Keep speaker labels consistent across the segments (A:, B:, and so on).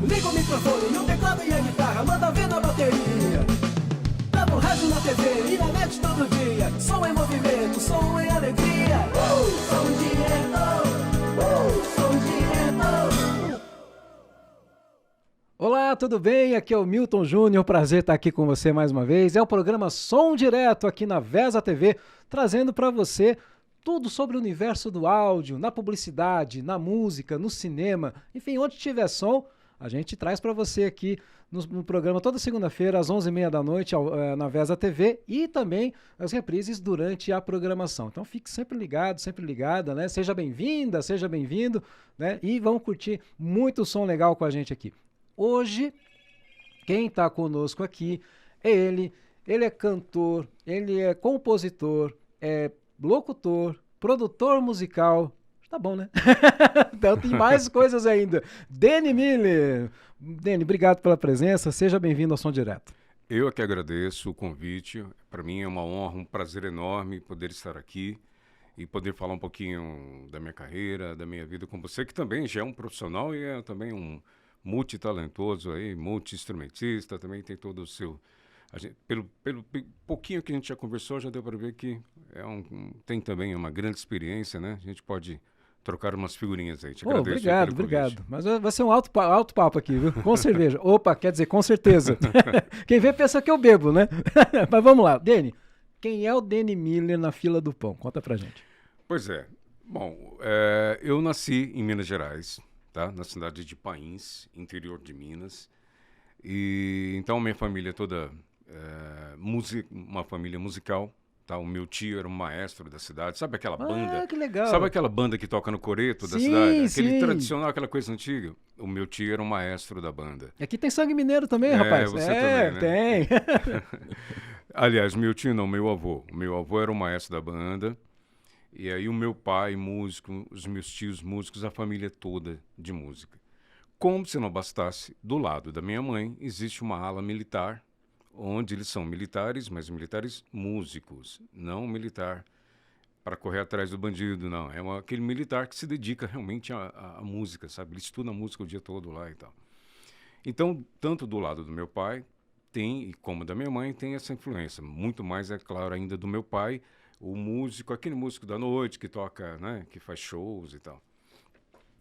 A: Liga o microfone, o teclado e a guitarra, manda ver na bateria. Tá no rádio, na TV e na net todo dia. Som em movimento, som em alegria. Som direto, som direto.
B: Olá, tudo bem? Aqui é o Milton Júnior, prazer estar aqui com você mais uma vez. É o programa Som Direto aqui na Vesa TV, trazendo para você tudo sobre o universo do áudio, na publicidade, na música, no cinema, enfim, onde tiver som, a gente traz para você aqui no programa toda segunda-feira às 11h30 da noite na Vesa TV e também as reprises durante a programação. Então fique sempre ligado, sempre ligada, né? Seja bem-vinda, seja bem-vindo, né? E vamos curtir muito som legal com a gente aqui. Hoje, quem está conosco aqui é ele é cantor, ele é compositor, é locutor, produtor musical, tá bom, né? Então tem mais coisas ainda. Danny Miller. Danny, obrigado pela presença, seja bem-vindo ao Som Direto.
C: Eu é que agradeço o convite, para mim é uma honra, um prazer enorme poder estar aqui e poder falar um pouquinho da minha carreira, da minha vida com você, que também já é um profissional e é também um multitalentoso aí, multi-instrumentista, também tem todo o seu... pelo pouquinho que a gente já conversou, já deu para ver que tem também uma grande experiência, né? A gente pode trocar umas figurinhas aí. Te agradeço.
B: Obrigado. Mas vai ser um alto papo aqui, viu? Com cerveja. Opa, quer dizer, com certeza. Quem vê pensa que eu bebo, né? Mas vamos lá. Danny, quem é o Danny Miller na fila do pão? Conta pra gente.
C: Pois é. Bom, eu nasci em Minas Gerais, tá? Na cidade de Pains, interior de Minas. E então minha família toda uma família musical, tá? O meu tio era um maestro da cidade, sabe aquela banda?
B: Que legal.
C: Sabe aquela banda que toca no coreto da cidade? Aquele tradicional, aquela coisa antiga. O meu tio era um maestro da banda.
B: E aqui tem sangue mineiro também, rapaz.
C: Você também, né?
B: Tem.
C: Aliás, meu tio não, meu avô. O meu avô era o maestro da banda. E aí o meu pai, músico, os meus tios músicos, a família toda de música. Como se não bastasse, do lado da minha mãe existe uma ala militar, onde eles são militares, mas militares músicos, não militar para correr atrás do bandido, não. Aquele militar que se dedica realmente à música, sabe? Ele estuda música o dia todo lá e tal. Então, tanto do lado do meu pai, e como da minha mãe, tem essa influência. Muito mais, é claro, ainda do meu pai, o músico, aquele músico da noite que toca, né? Que faz shows e tal.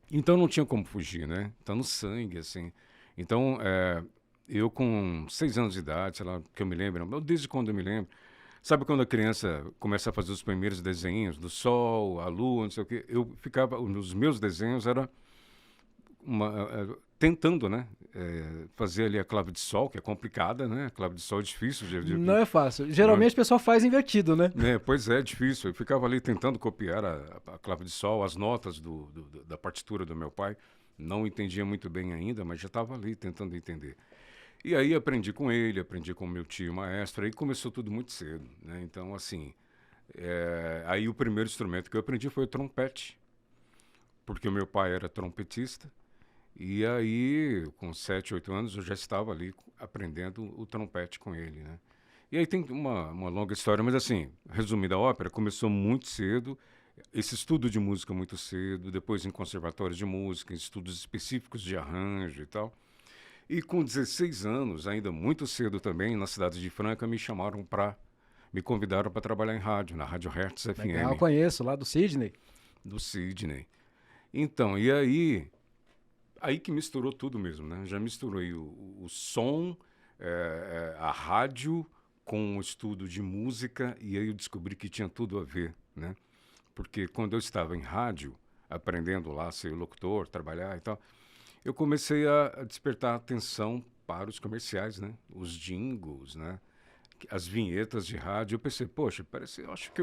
C: Então não tinha como fugir, né? Tá no sangue, assim. Então, eu com 6 anos de idade, sei lá, que eu me lembro, desde quando eu me lembro, sabe quando a criança começa a fazer os primeiros desenhos do sol, a lua, não sei o quê? Eu ficava, os meus desenhos era tentando, né? Fazer ali a clave de sol, que é complicada, né? A clave de sol é difícil.
B: Não é fácil. Geralmente o pessoal faz invertido, né?
C: Pois é difícil. Eu ficava ali tentando copiar a clave de sol, as notas da partitura do meu pai. Não entendia muito bem ainda, mas já estava ali tentando entender. E aí aprendi com ele, aprendi com o meu tio maestro, aí começou tudo muito cedo, né? Então, assim, aí o primeiro instrumento que eu aprendi foi o trompete, porque o meu pai era trompetista, e aí, com 7, 8 anos, eu já estava ali aprendendo o trompete com ele, né? E aí tem uma longa história, mas assim, resumida a ópera, começou muito cedo, esse estudo de música muito cedo, depois em conservatórios de música, em estudos específicos de arranjo e tal. E com 16 anos, ainda muito cedo também, na cidade de Franca, me convidaram para trabalhar em rádio, na Rádio Hertz FM.
B: Legal, conheço, lá do Sidney.
C: Do Sidney. Então, e aí que misturou tudo mesmo, né? Já misturei o som, a rádio com o estudo de música, e aí eu descobri que tinha tudo a ver, né? Porque quando eu estava em rádio, aprendendo lá a ser locutor, trabalhar e tal, eu comecei a despertar atenção para os comerciais, né? Os jingles, né? As vinhetas de rádio. Eu pensei, poxa, acho que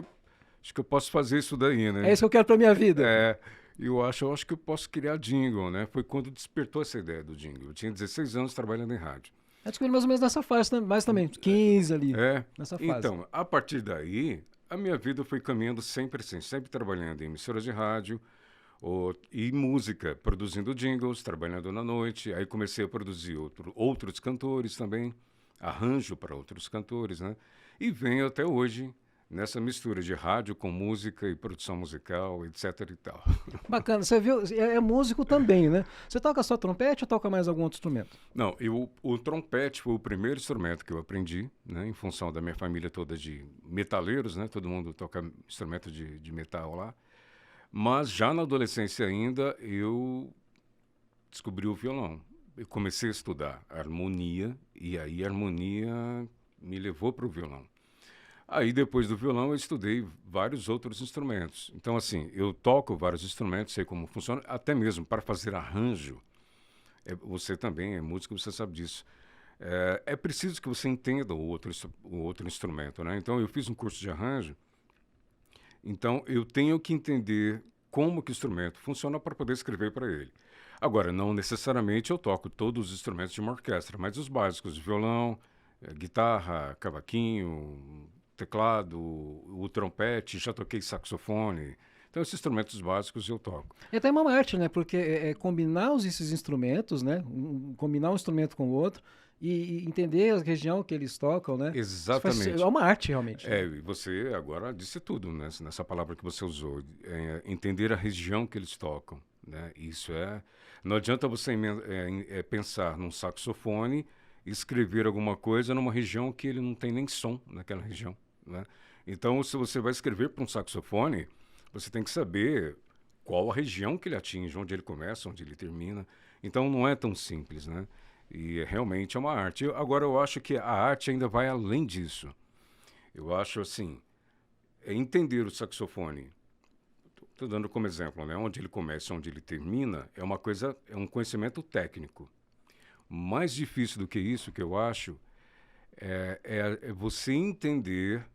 C: eu posso fazer isso daí, né?
B: É isso que eu quero para minha vida.
C: Eu acho que eu posso criar jingle, né? Foi quando despertou essa ideia do jingle. Eu tinha 16 anos trabalhando em rádio.
B: Acho que mais ou menos nessa fase, mais também, 15 ali, nessa fase.
C: Então, a partir daí, a minha vida foi caminhando sempre assim, sempre trabalhando em emissoras de rádio e música, produzindo jingles, trabalhando na noite. Aí comecei a produzir outros cantores também, arranjo para outros cantores, né? E venho até hoje nessa mistura de rádio com música e produção musical, etc. e tal.
B: Bacana. Você viu, é músico também, né? Você toca só trompete ou toca mais algum outro instrumento?
C: Não, o trompete foi o primeiro instrumento que eu aprendi, né, em função da minha família toda de metaleiros, né? Todo mundo toca instrumento de metal lá. Mas já na adolescência ainda, eu descobri o violão. Eu comecei a estudar harmonia, e aí a harmonia me levou para o violão. Aí, depois do violão, eu estudei vários outros instrumentos. Então, assim, eu toco vários instrumentos, sei como funciona, até mesmo para fazer arranjo. Você também é músico, você sabe disso. É preciso que você entenda o outro instrumento, né? Então, eu fiz um curso de arranjo, então eu tenho que entender como que o instrumento funciona para poder escrever para ele. Agora, não necessariamente eu toco todos os instrumentos de uma orquestra, mas os básicos, violão, guitarra, cavaquinho, teclado, o trompete, já toquei saxofone. Então, esses instrumentos básicos eu toco.
B: É até uma arte, né? Porque combinar esses instrumentos, né? Combinar um instrumento com o outro e entender a região que eles tocam, né?
C: Exatamente.
B: É uma arte, realmente.
C: E você agora disse tudo, né? Nessa palavra que você usou. Entender a região que eles tocam, né? Isso é... Não adianta você pensar num saxofone e escrever alguma coisa numa região que ele não tem nem som naquela região, né? Então, se você vai escrever para um saxofone, você tem que saber qual a região que ele atinge, onde ele começa, onde ele termina. Então, não é tão simples, né? E realmente é uma arte. Agora, eu acho que a arte ainda vai além disso. Eu acho, assim, entender o saxofone. Estou dando como exemplo, né? Onde ele começa, onde ele termina, é um conhecimento técnico. Mais difícil do que isso, que eu acho, é você entender,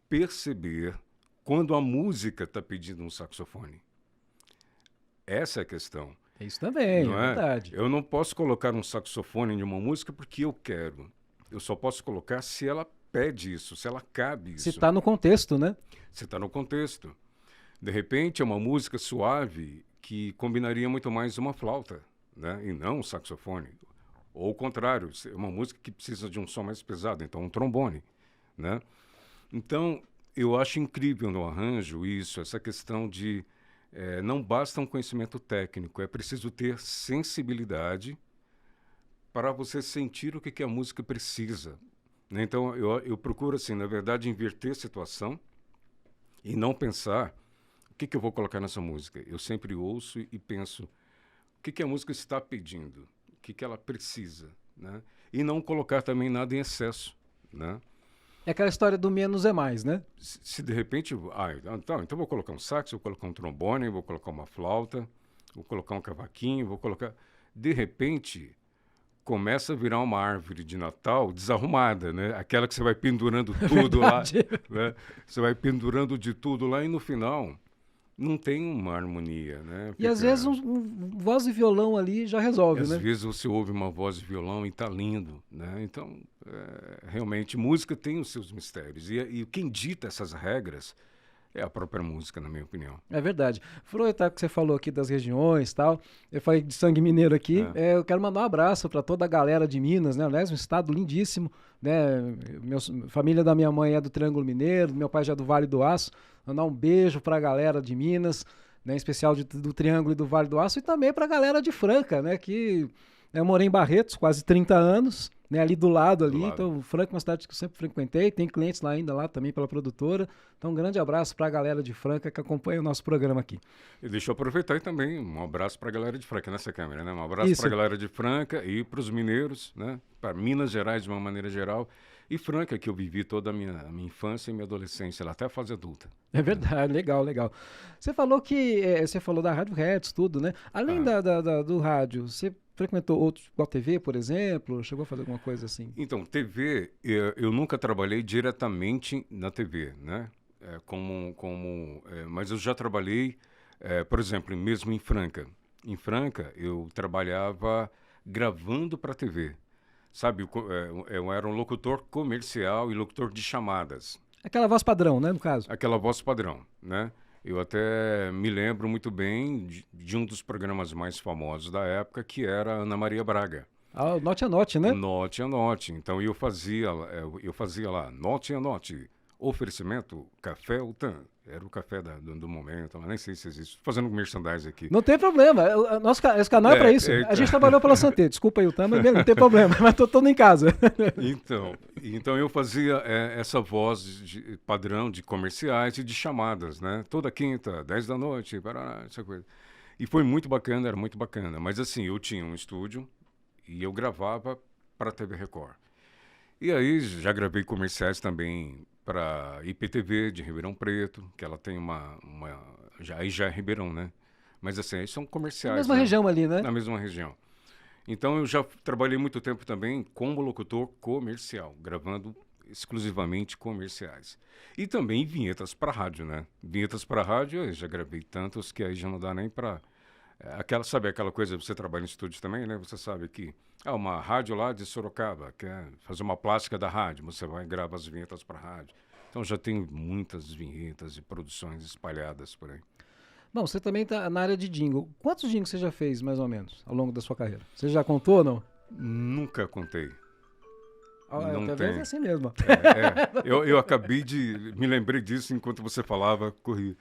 C: perceber quando a música está pedindo um saxofone. Essa é a questão.
B: Isso também,
C: não
B: é verdade.
C: Eu não posso colocar um saxofone em uma música porque eu quero. Eu só posso colocar se ela pede isso, se ela cabe isso.
B: Se está no contexto, né?
C: Se está no contexto. De repente, é uma música suave que combinaria muito mais uma flauta, né? E não um saxofone. Ou o contrário, é uma música que precisa de um som mais pesado, então um trombone, né? Então, eu acho incrível no arranjo isso, essa questão de não basta um conhecimento técnico, é preciso ter sensibilidade para você sentir o que a música precisa, né? Então, eu procuro, assim, na verdade, inverter a situação e não pensar o que eu vou colocar nessa música. Eu sempre ouço e penso o que a música está pedindo, o que ela precisa, né? E não colocar também nada em excesso, né?
B: É aquela história do menos é mais, né?
C: Se de repente... então vou colocar um sax, vou colocar um trombone, vou colocar uma flauta, vou colocar um cavaquinho, vou colocar... De repente, começa a virar uma árvore de Natal desarrumada, né? Aquela que você vai pendurando tudo lá. Né? Você vai pendurando de tudo lá e no final não tem uma harmonia, né?
B: E às vezes um voz e violão ali já resolve, né?
C: Às vezes você ouve uma voz de violão e tá lindo, né? Então, realmente, música tem os seus mistérios. E quem dita essas regras é a própria música, na minha opinião.
B: É verdade. Aproveitar que você falou aqui das regiões e tal, eu falei de sangue mineiro aqui, eu quero mandar um abraço para toda a galera de Minas, né? Aliás, um estado lindíssimo, né? Família da minha mãe é do Triângulo Mineiro, meu pai já é do Vale do Aço. Mandar um beijo para a galera de Minas, né? Em especial do Triângulo e do Vale do Aço, e também para a galera de Franca, né? Que eu morei em Barretos, quase 30 anos, né? Ali do lado ali. Então, Franca é uma cidade que eu sempre frequentei, tem clientes lá ainda lá também pela produtora. Então, um grande abraço para a galera de Franca que acompanha o nosso programa aqui.
C: E deixa eu aproveitar também um abraço para a galera de Franca nessa câmera, né? Um abraço para a galera de Franca e para os mineiros, né? Para Minas Gerais de uma maneira geral. E Franca, que eu vivi toda a minha infância e minha adolescência, até a fase adulta.
B: É verdade, legal, legal. Você falou você falou da Rádio Hertz, tudo, né? Além do rádio, você frequentou outros, igual TV, por exemplo? Chegou a fazer alguma coisa assim?
C: Então, TV, eu nunca trabalhei diretamente na TV, né? Mas eu já trabalhei, por exemplo, mesmo em Franca. Em Franca, eu trabalhava gravando para TV. Sabe, eu era um locutor comercial e locutor de chamadas.
B: Aquela voz padrão, né, no caso?
C: Aquela voz padrão, né? Eu até me lembro muito bem de um dos programas mais famosos da época, que era Ana Maria Braga.
B: Ah, o Note a Note, né?
C: Note a Note. Então eu fazia lá, Note a Note. Oferecimento, café Utan. Era o café do momento, mas nem sei se existe. Tô fazendo merchandising aqui.
B: Não tem problema. Esse canal é pra isso. A gente trabalhou pela Santé. Desculpa aí o Tam, mas não tem problema. Mas tô todo em casa.
C: Então eu fazia essa voz padrão de comerciais e de chamadas, né? Toda quinta, 10 da noite, essa coisa. E foi muito bacana, era muito bacana. Mas assim, eu tinha um estúdio e eu gravava para a TV Record. E aí já gravei comerciais também para IPTV de Ribeirão Preto, que ela tem aí já é Ribeirão, né? Mas assim, aí são comerciais.
B: Na mesma região ali, né?
C: Na mesma região. Então eu já trabalhei muito tempo também como locutor comercial, gravando exclusivamente comerciais. E também vinhetas para rádio, né? Vinhetas para rádio, eu já gravei tantos que aí já não dá nem para... Sabe aquela coisa, você trabalha em estúdio também, né? Você sabe que uma rádio lá de Sorocaba quer fazer uma plástica da rádio, você vai e grava as vinhetas para rádio. Então já tem muitas vinhetas e produções espalhadas por aí.
B: Bom, você também está na área de jingle. Quantos jingles você já fez, mais ou menos, ao longo da sua carreira? Você já contou ou não?
C: Nunca contei. Não
B: Talvez
C: tem.
B: é assim mesmo.
C: Eu acabei de... Me lembrei disso enquanto você falava, corri.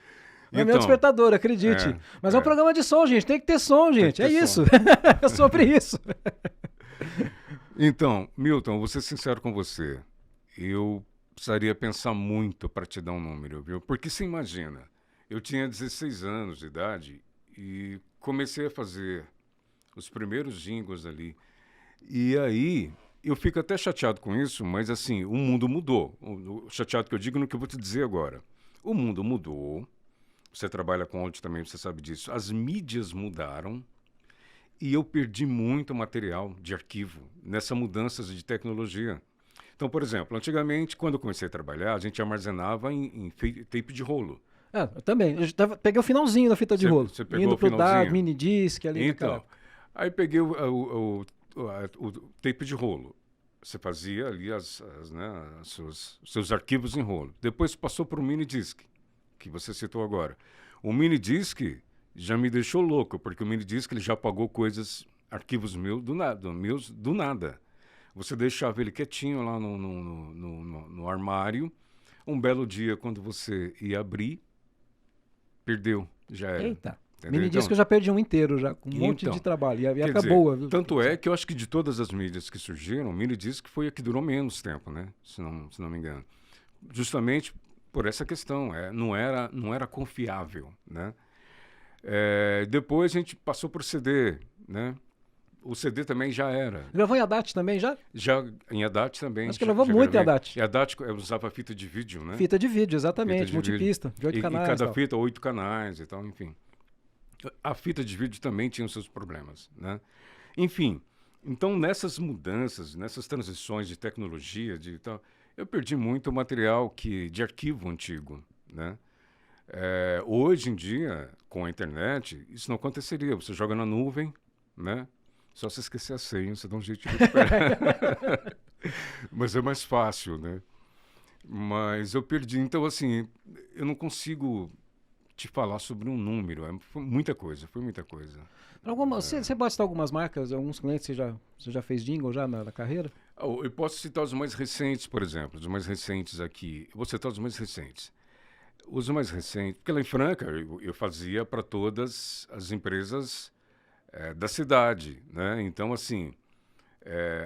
B: É meu despertador, acredite. Mas é um programa de som, gente. Tem que ter som, gente. É isso. É sobre isso.
C: Então, Milton, vou ser sincero com você. Eu precisaria pensar muito para te dar um número, viu? Porque você imagina, eu tinha 16 anos de idade e comecei a fazer os primeiros jingles ali. E aí, eu fico até chateado com isso, mas assim, o mundo mudou. O chateado que eu digo no que eu vou te dizer agora. O mundo mudou. Você trabalha com áudio também, você sabe disso. As mídias mudaram e eu perdi muito material de arquivo nessa mudança de tecnologia. Então, por exemplo, antigamente, quando eu comecei a trabalhar, a gente armazenava em tape de rolo.
B: Eu também. Peguei o finalzinho da fita de rolo.
C: Você pegou
B: indo
C: o
B: pro
C: finalzinho?
B: mini disc ali.
C: Então, aí peguei o tape de rolo. Você fazia ali os seus arquivos em rolo. Depois passou para o mini disc, que você citou agora. O mini disc já me deixou louco, porque o mini disc ele já apagou arquivos meus do nada. Você deixava ele quietinho lá no armário. Um belo dia, quando você ia abrir, perdeu, já era.
B: Eita.
C: Entendeu?
B: Mini disc eu já perdi um inteiro, já, com um monte de trabalho. E acabou.
C: Dizer, tanto é que eu acho que de todas as mídias que surgiram, o mini disc foi a que durou menos tempo, né? Se não me engano. Justamente por essa questão, não era confiável, né? Depois a gente passou por CD, né? O CD também já era.
B: Gravou em ADAT também já?
C: Já em ADAT também.
B: Acho que gravou muito em ADAT.
C: E ADAT usava fita de vídeo, né?
B: Fita de vídeo, exatamente. Multipista, de 8 canais.
C: E cada fita, 8 canais e tal, enfim. A fita de vídeo também tinha os seus problemas, né? Enfim, então nessas mudanças, nessas transições de tecnologia, de tal, eu perdi muito material de arquivo antigo, né? Hoje em dia, com a internet, isso não aconteceria. Você joga na nuvem, né? Só se esquecer a senha, você dá um jeito de recuperar. Mas é mais fácil, né? Mas eu perdi. Então, assim, eu não consigo te falar sobre um número. Foi muita coisa.
B: Você pode citar algumas marcas, alguns clientes que você já fez jingle já na carreira?
C: Eu posso citar os mais recentes, por exemplo. Os mais recentes aqui. Eu vou citar os mais recentes. Os mais recentes, porque lá em Franca eu fazia para todas as empresas da cidade, né? Então, assim,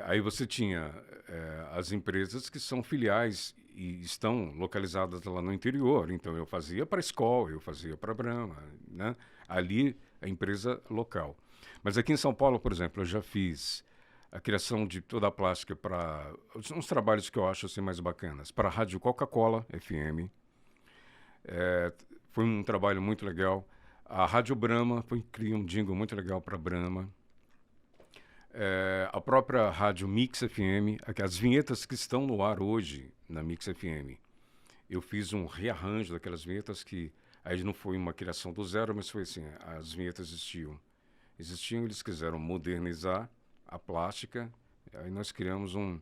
C: aí você tinha as empresas que são filiais e estão localizadas lá no interior. Então, eu fazia para a escola, eu fazia para a Brahma, né? Ali, a empresa local. Mas aqui em São Paulo, por exemplo, eu já fiz a criação de toda a plástica para uns trabalhos que eu acho assim, mais bacanas. Para a Rádio Coca-Cola FM. Foi um trabalho muito legal. A Rádio Brahma criou um jingle muito legal para a Brahma. A própria Rádio Mix FM, as vinhetas que estão no ar hoje na Mix FM, eu fiz um rearranjo daquelas vinhetas que aí não foi uma criação do zero, mas foi assim, as vinhetas existiam, eles quiseram modernizar a plástica, aí nós criamos um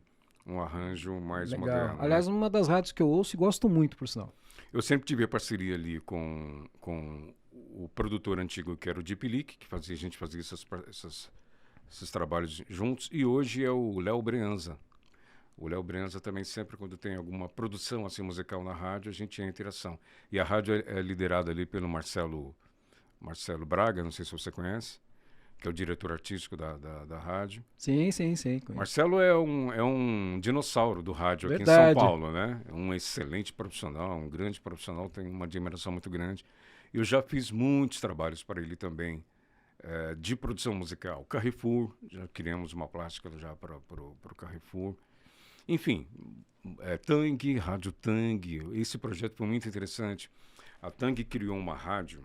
C: arranjo mais
B: legal.
C: Moderno.
B: Aliás, uma das rádios que eu ouço e gosto muito, por sinal.
C: Eu sempre tive a parceria ali com o produtor antigo, que era o Deep Leak, que a gente fazia esses trabalhos juntos, e hoje é o Léo Breanza. O Léo Brenza também sempre, quando tem alguma produção assim musical na rádio, a gente entra em ação. E a rádio é liderada ali pelo Marcelo Braga, não sei se você conhece, que é o diretor artístico da rádio.
B: Sim, sim, sim.
C: Marcelo é um dinossauro do rádio aqui em
B: Verdade.
C: São Paulo, né? É um excelente profissional, um grande profissional, tem uma admiração muito grande. Eu já fiz muitos trabalhos para ele também, de produção musical. Carrefour, já criamos uma plástica já para o Carrefour. Enfim, Tang, Rádio Tang, esse projeto foi muito interessante. A Tang criou uma rádio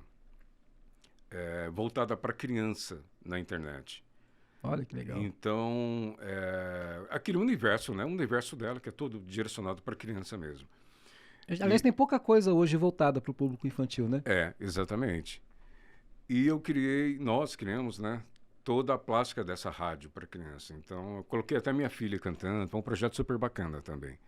C: voltada para criança na internet.
B: Olha que legal.
C: Então, aquele universo, né? O universo dela, que é todo direcionado para criança mesmo.
B: Aliás, tem pouca coisa hoje voltada para o público infantil, né?
C: Exatamente. E nós criamos, né? Toda a plástica dessa rádio para criança. Então, eu coloquei até minha filha cantando. Foi um projeto super bacana também.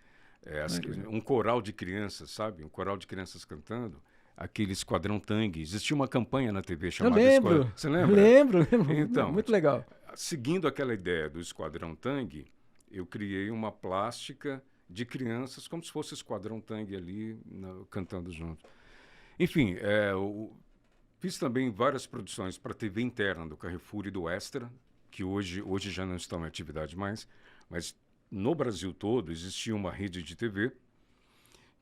C: Um coral de crianças, sabe? Um coral de crianças cantando. Aquele Esquadrão Tang. Existia uma campanha na TV chamada
B: Esquadrão.
C: Você lembra?
B: Lembro.
C: Então,
B: muito legal.
C: Seguindo aquela ideia do Esquadrão Tang, eu criei uma plástica de crianças, como se fosse o Esquadrão Tang ali, cantando junto. Enfim, fiz também várias produções para a TV interna do Carrefour e do Extra, que hoje já não estão em atividade mais, mas no Brasil todo existia uma rede de TV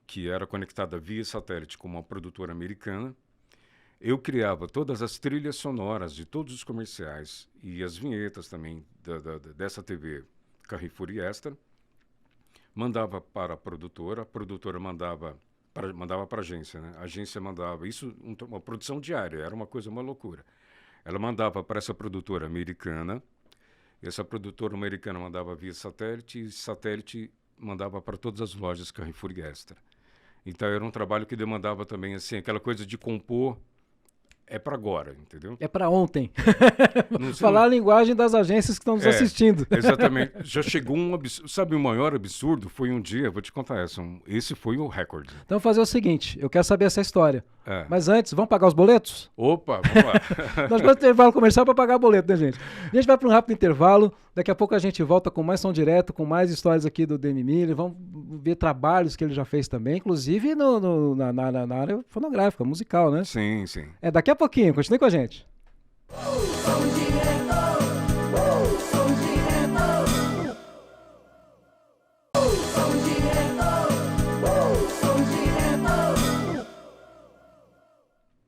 C: que era conectada via satélite com uma produtora americana. Eu criava todas as trilhas sonoras de todos os comerciais e as vinhetas também dessa TV Carrefour e Extra. Mandava para a produtora mandava para a agência, né? A agência mandava, isso uma produção diária, era uma loucura. Ela mandava para essa produtora americana, essa produtora americana mandava via satélite, e satélite mandava para todas as lojas Carrefour e Extra. Então era um trabalho que demandava também assim, aquela coisa de compor para agora, entendeu?
B: É para ontem. Falar a linguagem das agências que estão nos assistindo.
C: Exatamente. Já chegou um absurdo. Sabe, o maior absurdo foi um dia, vou te contar essa. Esse foi o recorde.
B: Então vamos fazer o seguinte, eu quero saber essa história. Mas antes, vamos pagar os boletos?
C: Opa, vamos lá.
B: Nós vamos intervalo comercial para pagar boleto, né, gente? A gente vai para um rápido intervalo. Daqui a pouco a gente volta com mais som direto, com mais histórias aqui do Demi Miller. Vamos ver trabalhos que ele já fez também, inclusive na área fonográfica, musical, né?
C: Sim, sim.
B: Daqui a pouquinho. Continue com a gente.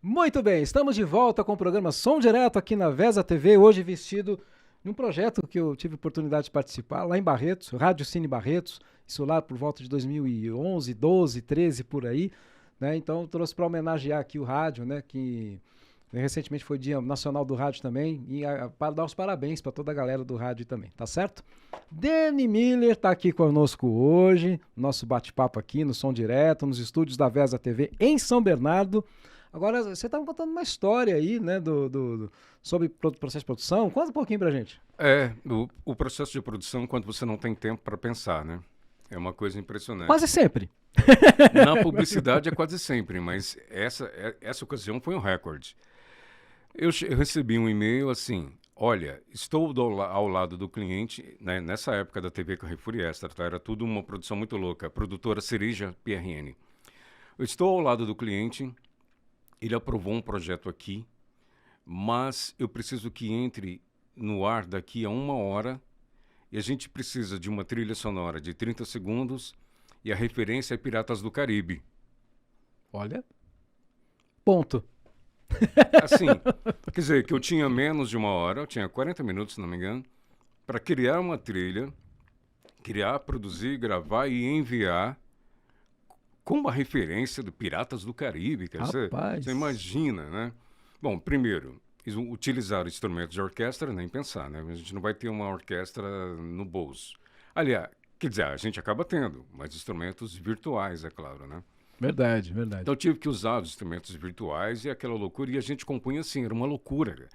B: Muito bem, estamos de volta com o programa Som Direto aqui na Vesa TV, hoje vestido num projeto que eu tive oportunidade de participar lá em Barretos, Rádio Cine Barretos, isso lá por volta de 2011, 12, 13 por aí, né? Então trouxe para homenagear aqui o rádio, né, que recentemente foi Dia Nacional do Rádio também, e para dar os parabéns para toda a galera do rádio também, tá certo? Demi Miller está aqui conosco hoje, nosso bate-papo aqui no Som Direto, nos estúdios da Vesa TV em São Bernardo. Agora, você estava contando uma história aí, né, sobre processo de produção. Conta um pouquinho pra gente.
C: O processo de produção, quando você não tem tempo para pensar, né? É uma coisa impressionante.
B: Quase sempre.
C: Na publicidade é quase sempre, mas essa ocasião foi um recorde. Eu recebi um e-mail assim, olha, estou ao lado do cliente, né, nessa época da TV Carrefour e Extra, tá? Era tudo uma produção muito louca, a produtora Cereja PRN. Eu estou ao lado do cliente, ele aprovou um projeto aqui, mas eu preciso que entre no ar daqui a 1 hora e a gente precisa de uma trilha sonora de 30 segundos e a referência é Piratas do Caribe.
B: Olha. Ponto.
C: Assim, quer dizer, que eu tinha menos de 1 hora, eu tinha 40 minutos, se não me engano, para criar uma trilha, produzir, gravar e enviar com uma referência do Piratas do Caribe, quer dizer, você imagina, né? Bom, primeiro, utilizar instrumentos de orquestra, nem pensar, né? A gente não vai ter uma orquestra no bolso. Aliás, quer dizer, a gente acaba tendo, mas instrumentos virtuais, é claro, né?
B: Verdade, verdade.
C: Então eu tive que usar os instrumentos virtuais e aquela loucura, e a gente compunha assim, era uma loucura.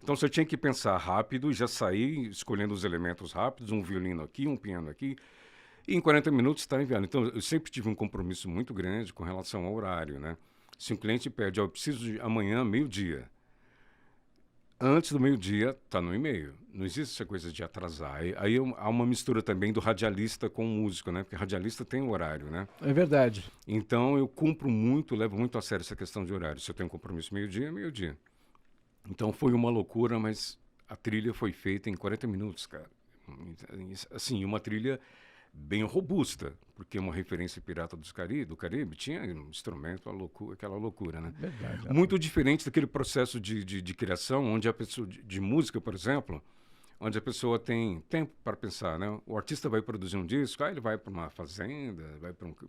C: Então você tinha que pensar rápido e já sair escolhendo os elementos rápidos, um violino aqui, um piano aqui, e em 40 minutos está enviando. Então, eu sempre tive um compromisso muito grande com relação ao horário, né? Se um cliente pede, eu preciso de amanhã, meio-dia. Antes do meio-dia, tá no e-mail. Não existe essa coisa de atrasar. Aí há uma mistura também do radialista com o músico, né? Porque radialista tem horário, né?
B: É verdade.
C: Então eu cumpro muito, levo muito a sério essa questão de horário. Se eu tenho um compromisso meio-dia, é meio-dia. Então foi uma loucura, mas a trilha foi feita em 40 minutos, cara. Assim, uma trilha bem robusta, porque uma referência pirata do Caribe tinha um instrumento, aquela loucura, né?
B: Verdade.
C: Muito diferente daquele processo de criação, onde a pessoa, de música, por exemplo, onde a pessoa tem tempo para pensar, né? O artista vai produzir um disco, aí ele vai para uma fazenda,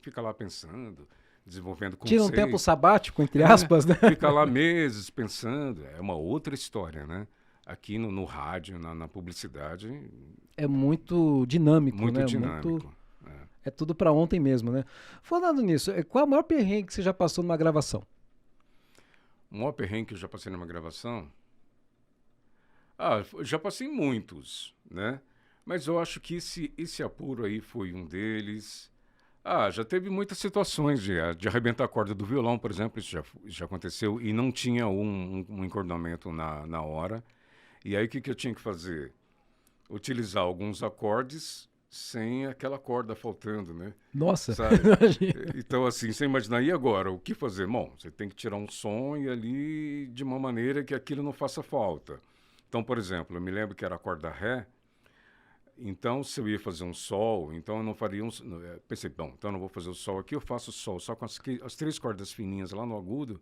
C: fica lá pensando, desenvolvendo
B: Tira um
C: conceitos.
B: tempo sabático, entre aspas, né?
C: Fica lá meses pensando, é uma outra história, né? Aqui no rádio, na publicidade,
B: É muito dinâmico,
C: muito
B: né?
C: dinâmico.
B: É tudo pra ontem mesmo, né? Falando nisso, qual é o maior perrengue que você já passou numa gravação?
C: O maior perrengue que eu já passei numa gravação? Já passei muitos, né? Mas eu acho que esse apuro aí foi um deles. Já teve muitas situações de arrebentar a corda do violão, por exemplo, isso já aconteceu, e não tinha um encornamento na hora. E aí o que eu tinha que fazer? Utilizar alguns acordes sem aquela corda faltando, né?
B: Nossa,
C: Sabe?
B: imagina.
C: Então, assim, você imagina, e agora? O que fazer? Bom, você tem que tirar um som e ali de uma maneira que aquilo não faça falta. Então, por exemplo, eu me lembro que era a corda Ré, então se eu ia fazer um Sol, então eu não faria pensei, bom, então eu não vou fazer o Sol aqui, eu faço o Sol só com as 3 cordas fininhas lá no agudo,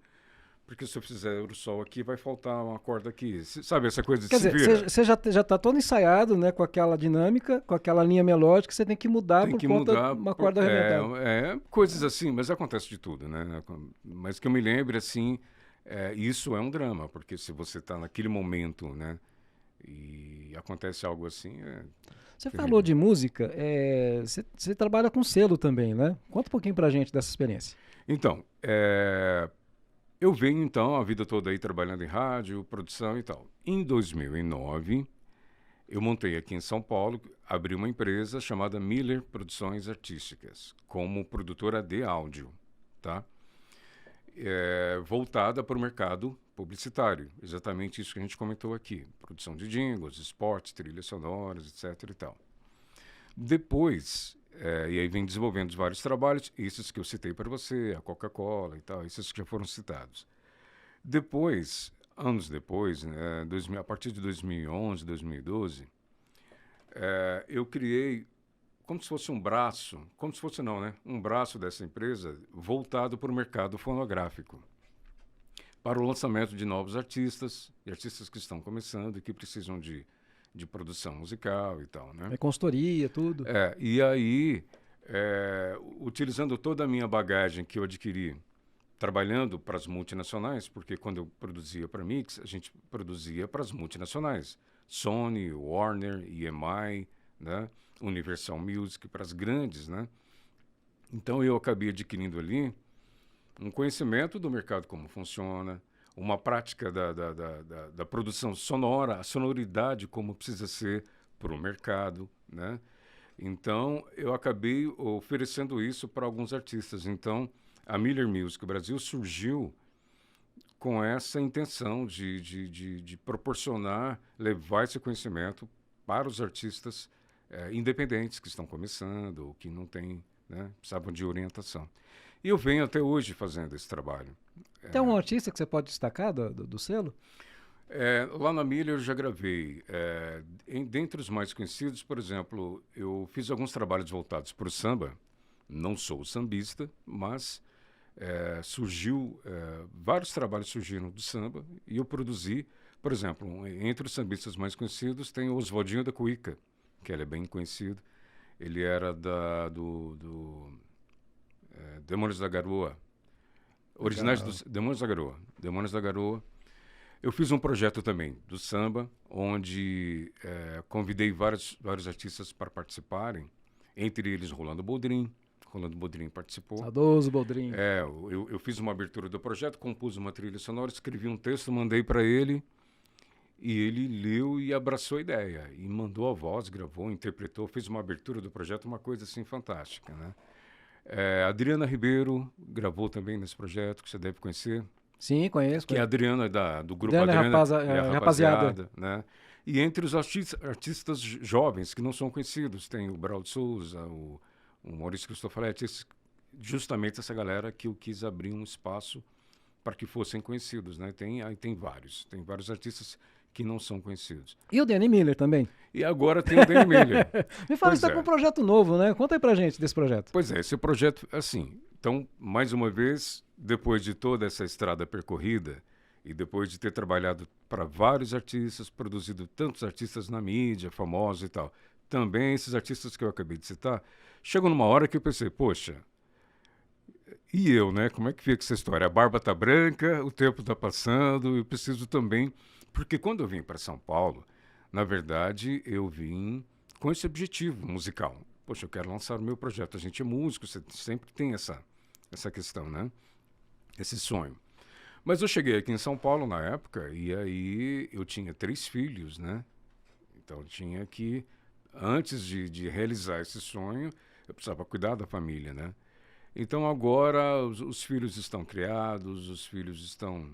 C: porque se eu fizer o Sol aqui, vai faltar uma corda aqui. Sabe essa coisa de
B: Quer
C: se
B: dizer,
C: vira?
B: você já tá todo ensaiado, né? Com aquela dinâmica, com aquela linha melódica, você tem que mudar
C: Tem
B: por
C: que
B: conta
C: mudar.
B: de uma corda arrebentada.
C: Coisas assim, mas acontece de tudo, né? Mas que eu me lembre, assim, isso é um drama, porque se você está naquele momento, né, e acontece algo assim,
B: Você
C: terrível.
B: falou de música, você trabalha com selo também, né? Conta um pouquinho pra gente dessa experiência.
C: Então, eu venho, então, a vida toda aí trabalhando em rádio, produção e tal. Em 2009, eu montei aqui em São Paulo, abri uma empresa chamada Miller Produções Artísticas, como produtora de áudio, tá? Voltada para o mercado publicitário, exatamente isso que a gente comentou aqui, produção de jingles, spots, trilhas sonoras, etc. e tal. Depois, e aí vem desenvolvendo vários trabalhos, esses que eu citei para você, a Coca-Cola e tal, esses que já foram citados. Depois, anos depois, né, a partir de 2011, 2012, eu criei como se fosse um braço, como se fosse não, né? Um braço dessa empresa voltado para o mercado fonográfico, para o lançamento de novos artistas, e artistas que estão começando e que precisam de produção musical e tal, né?
B: É consultoria, tudo.
C: E aí, utilizando toda a minha bagagem que eu adquiri trabalhando para as multinacionais, porque quando eu produzia para Mix, a gente produzia para as multinacionais. Sony, Warner, EMI, né? Universal Music, para as grandes, né? Então eu acabei adquirindo ali um conhecimento do mercado, como funciona, uma prática da produção sonora, a sonoridade como precisa ser para o mercado, né? Então eu acabei oferecendo isso para alguns artistas. Então a Miller Music Brasil surgiu com essa intenção de proporcionar, levar esse conhecimento para os artistas independentes que estão começando ou que não têm, né, precisavam de orientação. E eu venho até hoje fazendo esse trabalho.
B: Tem algum artista que você pode destacar do selo?
C: Lá na Miller eu já gravei. Dentre os mais conhecidos, por exemplo, eu fiz alguns trabalhos voltados para o samba. Não sou sambista, mas vários trabalhos surgiram do samba e eu produzi. Por exemplo, entre os sambistas mais conhecidos tem o Oswaldinho da Cuíca, que ele é bem conhecido. Ele era do Demônios da Garoa. Originais dos Demônios da Garoa. Demônios da Garoa. Eu fiz um projeto também do samba, onde convidei vários artistas para participarem, entre eles Rolando Boldrin. Rolando Boldrin participou.
B: Saudoso Boldrin.
C: Eu fiz uma abertura do projeto, compus uma trilha sonora, escrevi um texto, mandei para ele, e ele leu e abraçou a ideia, e mandou a voz, gravou, interpretou, fez uma abertura do projeto, uma coisa assim fantástica, né? Adriana Ribeiro gravou também nesse projeto, que você deve conhecer,
B: Sim, conheço.
C: que é a Adriana do grupo
B: Adriana
C: Adriana e a
B: Rapaziada.
C: Rapaziada, né? E entre os artistas jovens que não são conhecidos, tem o Brau de Souza, o Maurício Cristofaletti, justamente essa galera que eu quis abrir um espaço para que fossem conhecidos, né? Aí tem vários artistas que não são conhecidos.
B: E o Danny Miller também.
C: E agora tem o Danny Miller.
B: Me fala,
C: Pois
B: você está
C: é.
B: com um projeto novo, né? Conta aí pra gente desse projeto.
C: Pois é, esse projeto, assim, então, mais uma vez, depois de toda essa estrada percorrida e depois de ter trabalhado para vários artistas, produzido tantos artistas na mídia, famosos e tal, também esses artistas que eu acabei de citar, chegou numa hora que eu pensei, poxa, e eu, né? Como é que fica essa história? A barba tá branca, o tempo tá passando, eu preciso também... Porque quando eu vim para São Paulo, na verdade, eu vim com esse objetivo musical. Poxa, eu quero lançar o meu projeto. A gente é músico, você sempre tem essa questão, né? Esse sonho. Mas eu cheguei aqui em São Paulo na época e aí eu tinha 3 filhos, né? Então eu tinha que, antes de realizar esse sonho, eu precisava cuidar da família, né? Então agora os filhos estão criados, os filhos estão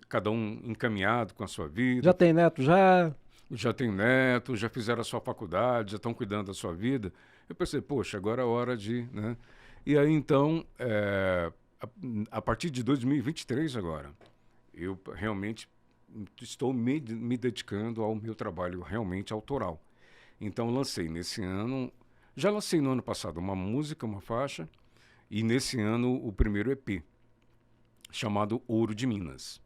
C: cada um encaminhado com a sua vida.
B: Já tem neto, já?
C: Já tem neto, já fizeram a sua faculdade, já estão cuidando da sua vida. Eu pensei, poxa, agora é hora de... né? E aí então, a partir de 2023 agora, eu realmente estou me dedicando ao meu trabalho realmente autoral. Então lancei nesse ano, já lancei no ano passado uma música, uma faixa, e nesse ano o primeiro EP, chamado Ouro de Minas.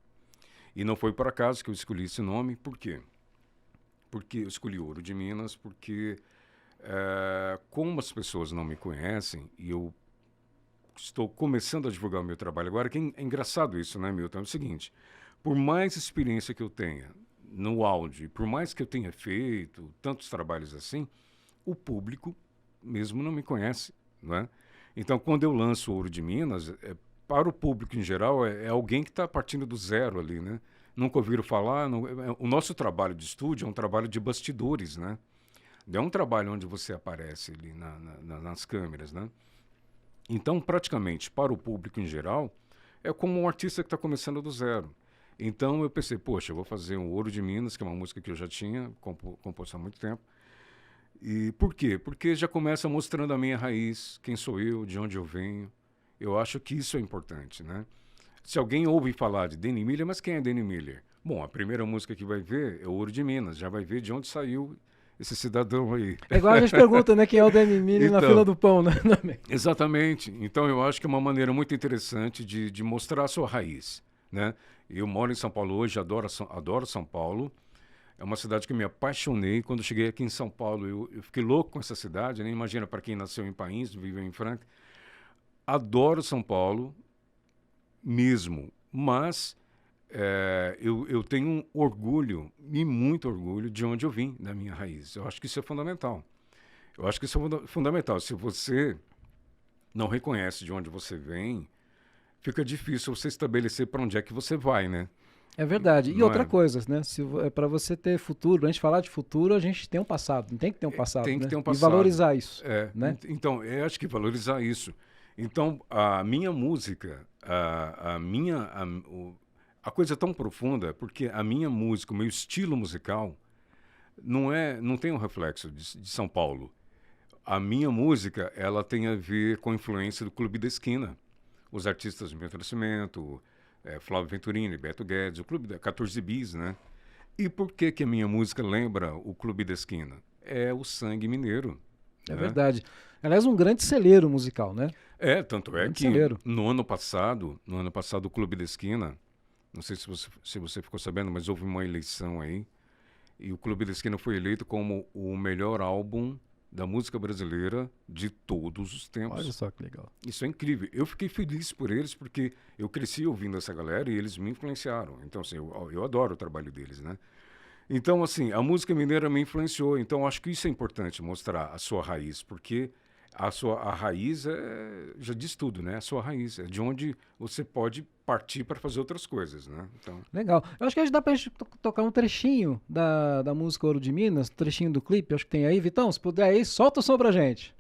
C: E não foi por acaso que eu escolhi esse nome, por quê? Porque eu escolhi Ouro de Minas, porque como as pessoas não me conhecem, e eu estou começando a divulgar o meu trabalho agora, que é engraçado isso, né, Milton? É o seguinte, por mais experiência que eu tenha no áudio, por mais que eu tenha feito tantos trabalhos assim, o público mesmo não me conhece, não é? Então, quando eu lanço Ouro de Minas, para o público em geral, é alguém que está partindo do zero ali, né? Nunca ouviram falar. O nosso trabalho de estúdio é um trabalho de bastidores, né? É um trabalho onde você aparece ali nas câmeras, né? Então, praticamente, para o público em geral, é como um artista que está começando do zero. Então, eu pensei, poxa, eu vou fazer um Ouro de Minas, que é uma música que eu já tinha composto há muito tempo. E por quê? Porque já começa mostrando a minha raiz, quem sou eu, de onde eu venho. Eu acho que isso é importante, né? Se alguém ouve falar de Danny Miller, mas quem é Danny Miller? Bom, a primeira música que vai ver é o Ouro de Minas, já vai ver de onde saiu esse cidadão aí.
B: É igual a gente pergunta, né, quem é o Danny Miller na
C: Então,
B: fila do pão, né?
C: Exatamente. Então, eu acho que é uma maneira muito interessante de mostrar a sua raiz, né? Eu moro em São Paulo hoje, adoro São Paulo. É uma cidade que eu me apaixonei. Quando cheguei aqui em São Paulo, eu fiquei louco com essa cidade, né? Imagina para quem nasceu em País, viveu em Franca. Adoro São Paulo mesmo, mas eu tenho um orgulho, e muito orgulho, de onde eu vim, da minha raiz. Eu acho que isso é fundamental. Eu acho que isso é fundamental. Se você não reconhece de onde você vem, fica difícil você estabelecer para onde é que você vai, né?
B: É verdade. E
C: Não
B: outra
C: é?
B: coisa, né? Para você ter futuro, pra gente falar de futuro, a gente tem um passado. Não tem que ter um passado,
C: Tem que
B: né?
C: ter um
B: E
C: passado.
B: valorizar isso, né?
C: Então, eu acho que valorizar isso. Então, a minha música, a coisa é tão profunda, porque a minha música, o meu estilo musical, não tem um reflexo de São Paulo. A minha música, ela tem a ver com a influência do Clube da Esquina. Os artistas do Milton Nascimento, Flávio Venturini, Beto Guedes, o Clube da 14 Bis, né? E por que a minha música lembra o Clube da Esquina? É o sangue mineiro.
B: É
C: né?
B: verdade. Aliás, um grande celeiro musical, né?
C: Tanto é
B: Grande
C: que
B: celeiro.
C: no ano passado, o Clube da Esquina, não sei se você ficou sabendo, mas houve uma eleição aí, e o Clube da Esquina foi eleito como o melhor álbum da música brasileira de todos os tempos.
B: Olha só que legal.
C: Isso é incrível. Eu fiquei feliz por eles porque eu cresci ouvindo essa galera e eles me influenciaram. Então, assim, eu adoro o trabalho deles, né? Então, assim, a música mineira me influenciou. Então, acho que isso é importante, mostrar a sua raiz, porque a raiz já diz tudo, né? A sua raiz é de onde você pode partir para fazer outras coisas, né? Então,
B: Legal. Eu acho que dá pra gente tocar um trechinho da música Ouro de Minas, um trechinho do clipe, acho que tem aí. Vitão, se puder aí, solta o som pra gente.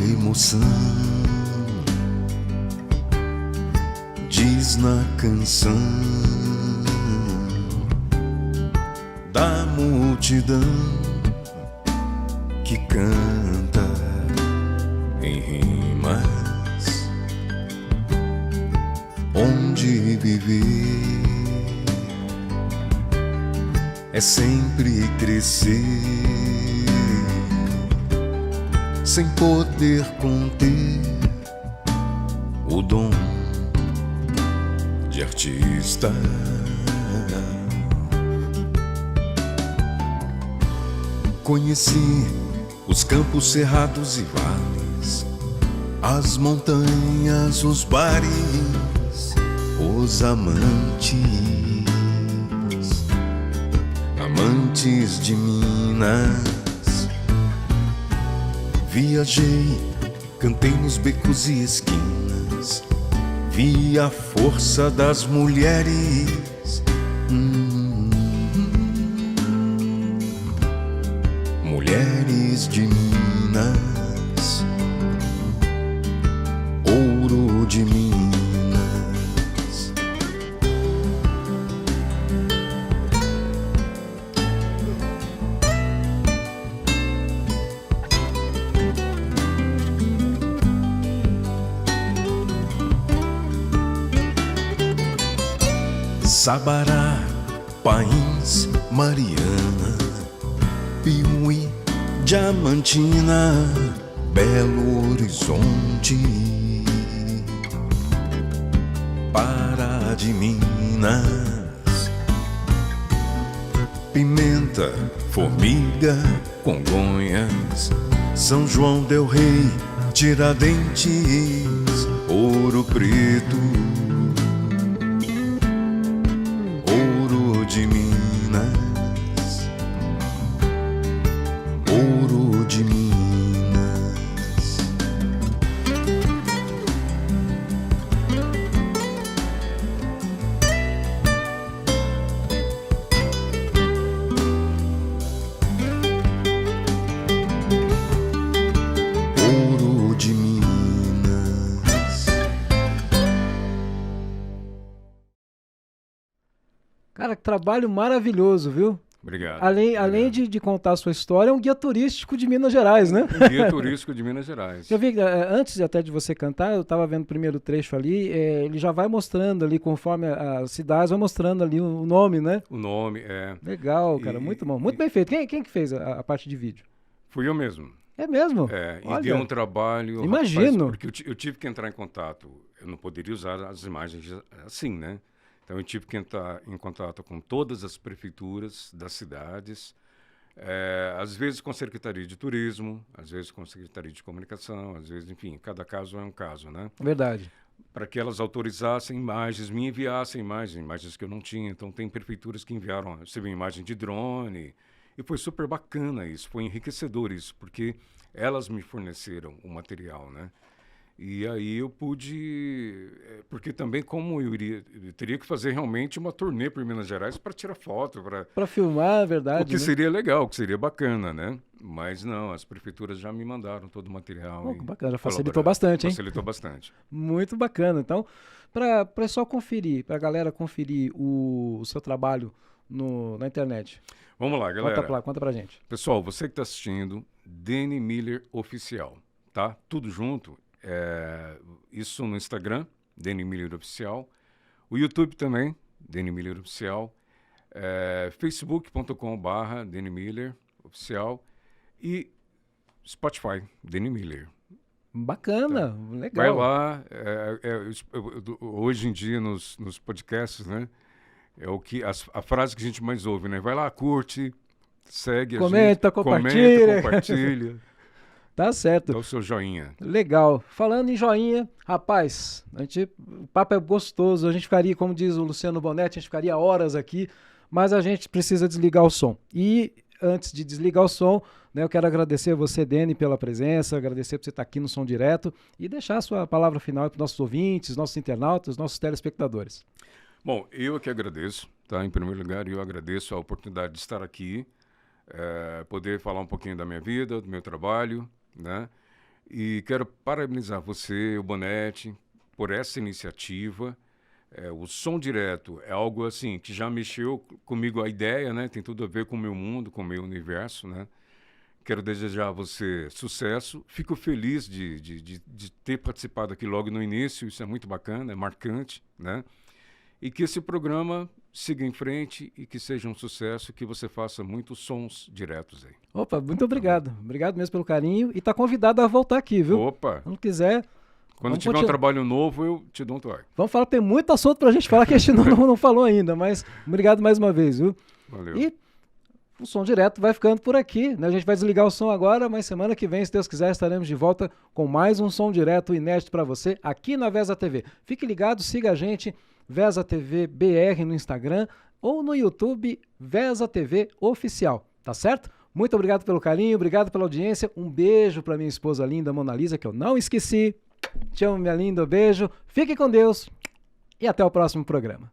D: emoção diz na canção da multidão que canta em rimas, onde viver é sempre crescer, sem poder conter o dom de artista. Conheci os campos cerrados e vales, as montanhas, os bares, os amantes de Minas. Viajei, cantei nos becos e esquinas, vi a força das mulheres. Mulheres de Minas, ouro de Minas. Sabará, Pains, Mariana, Piuí, Diamantina, Belo Horizonte, Pará de Minas, Pimenta, Formiga, Congonhas, São João del Rei, Tiradentes, Ouro Preto, de Minas, ouro de Minas. Ouro de Minas.
B: Cara, que trabalho maravilhoso, viu?
C: Obrigado.
B: Além de contar a sua história, é um guia turístico de Minas Gerais, né?
C: Um guia turístico de Minas Gerais.
B: Eu vi, antes até de você cantar, eu estava vendo o primeiro trecho ali, ele já vai mostrando ali, conforme as cidades, vai mostrando ali o nome, né?
C: O nome,
B: Legal, cara, muito bom. Muito bem feito. Quem que fez a parte de vídeo?
C: Fui eu mesmo.
B: É mesmo?
C: E
B: Olha,
C: deu um trabalho...
B: imagino.
C: Rapaz, porque eu tive que entrar em contato. Eu não poderia usar as imagens assim, né? Então eu tive que entrar em contato com todas as prefeituras das cidades, às vezes com a Secretaria de Turismo, às vezes com a Secretaria de Comunicação, às vezes, enfim, cada caso é um caso, né?
B: Verdade.
C: Para que elas autorizassem imagens, me enviassem imagens que eu não tinha. Então tem prefeituras que enviaram, você viu, imagem de drone, e foi super bacana isso, foi enriquecedor isso, porque elas me forneceram o material, né? E aí eu pude, porque também como eu teria que fazer realmente uma turnê por Minas Gerais para tirar foto,
B: para filmar, é verdade.
C: O que seria legal, o que seria bacana, né? Mas não, as prefeituras já me mandaram todo o material.
B: Bacana, já facilitou bastante, hein?
C: Facilitou bastante.
B: Muito bacana. Então, para pessoal conferir, para a galera conferir o seu trabalho na internet.
C: Vamos lá, galera.
B: Conta pra gente.
C: Pessoal, você que está assistindo, Danny Miller Oficial, tá? Tudo junto. Isso no Instagram, Danny Miller Oficial. O YouTube também, Danny Miller Oficial. Facebook.com/, Danny Miller Oficial. E Spotify, Danny Miller.
B: Bacana, tá. Legal.
C: Vai lá. Hoje em dia, nos podcasts, né? É o que a frase que a gente mais ouve, né? Vai lá, curte, segue
B: comenta,
C: compartilha.
B: Tá certo.
C: Dá o seu joinha.
B: Legal. Falando em joinha, rapaz, o papo é gostoso, a gente ficaria, como diz o Luciano Bonetti, a gente ficaria horas aqui, mas a gente precisa desligar o som. E antes de desligar o som, né, eu quero agradecer a você, Danny, pela presença, agradecer por você estar aqui no Som Direto e deixar a sua palavra final para os nossos ouvintes, nossos internautas, nossos telespectadores.
C: Bom, eu que agradeço, tá? Em primeiro lugar, eu agradeço a oportunidade de estar aqui, poder falar um pouquinho da minha vida, do meu trabalho, né? E quero parabenizar você, o Bonetti, por essa iniciativa. O Som Direto é algo assim que já mexeu comigo a ideia, né? Tem tudo a ver com o meu mundo, com o meu universo, né? Quero desejar a você sucesso. Fico feliz de ter participado aqui logo no início. Isso é muito bacana, é marcante, né? E que esse programa siga em frente e que seja um sucesso, que você faça muitos sons diretos aí.
B: Opa, muito obrigado. Obrigado mesmo pelo carinho. E tá convidado a voltar aqui, viu?
C: Opa!
B: Quando quiser.
C: Quando tiver um trabalho novo, eu te dou um toque.
B: Vamos falar, tem muito assunto pra gente falar que a gente não falou ainda, mas obrigado mais uma vez, viu?
C: Valeu.
B: E o Som Direto vai ficando por aqui, né? A gente vai desligar o som agora, mas semana que vem, se Deus quiser, estaremos de volta com mais um Som Direto inédito para você aqui na Veza TV. Fique ligado, siga a gente, Veza TV BR no Instagram ou no YouTube Veza TV Oficial, tá certo? Muito obrigado pelo carinho, obrigado pela audiência, um beijo para minha esposa linda, Mona Lisa, que eu não esqueci. Te amo, minha linda, beijo, fique com Deus e até o próximo programa.